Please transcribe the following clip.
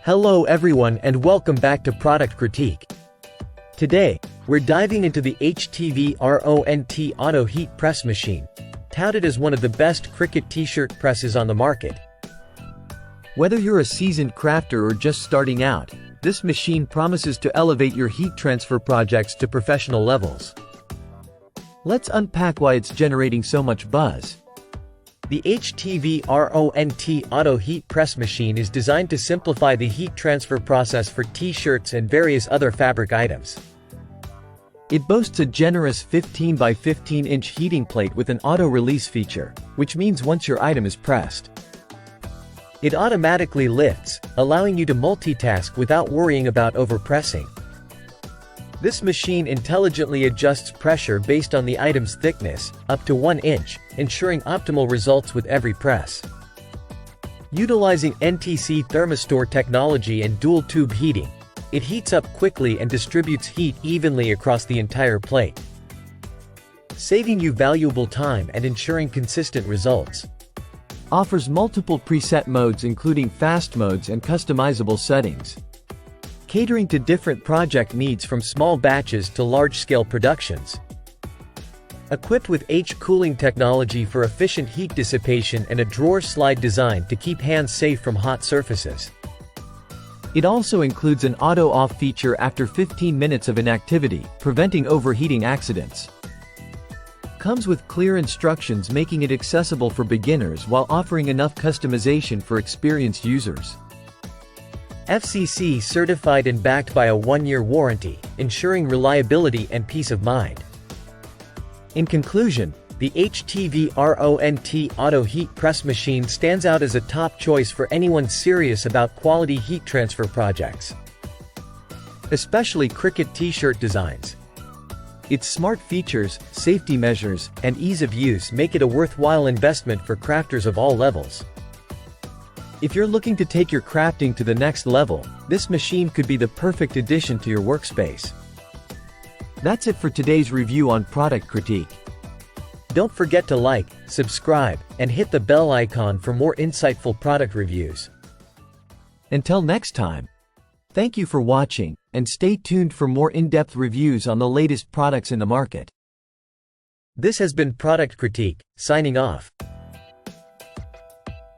Hello everyone and welcome back to Product Critique. Today, we're diving into the HTVRONT Auto Heat Press Machine, touted as one of the best Cricut t-shirt presses on the market. Whether you're a seasoned crafter or just starting out, this machine promises to elevate your heat transfer projects to professional levels. Let's unpack why it's generating so much buzz. The HTVRONT Auto Heat Press Machine is designed to simplify the heat transfer process for t-shirts and various other fabric items. It boasts a generous 15 by 15 inch heating plate with an auto-release feature, which means once your item is pressed, it automatically lifts, allowing you to multitask without worrying about overpressing. This machine intelligently adjusts pressure based on the item's thickness, up to 1 inch, ensuring optimal results with every press. Utilizing NTC thermistor technology and dual-tube heating, it heats up quickly and distributes heat evenly across the entire plate, saving you valuable time and ensuring consistent results. Offers multiple preset modes including fast modes and customizable settings, catering to different project needs from small batches to large-scale productions. Equipped with H-cooling technology for efficient heat dissipation and a drawer slide design to keep hands safe from hot surfaces. It also includes an auto-off feature after 15 minutes of inactivity, preventing overheating accidents. Comes with clear instructions making it accessible for beginners while offering enough customization for experienced users. FCC certified and backed by a 1-year warranty, ensuring reliability and peace of mind. In conclusion, the HTVRONT Auto Heat Press Machine stands out as a top choice for anyone serious about quality heat transfer projects, especially Cricut t-shirt designs. Its smart features, safety measures, and ease of use make it a worthwhile investment for crafters of all levels. If you're looking to take your crafting to the next level, this machine could be the perfect addition to your workspace. That's it for today's review on Product Critique. Don't forget to like, subscribe, and hit the bell icon for more insightful product reviews. Until next time, thank you for watching, and stay tuned for more in-depth reviews on the latest products in the market. This has been Product Critique, signing off.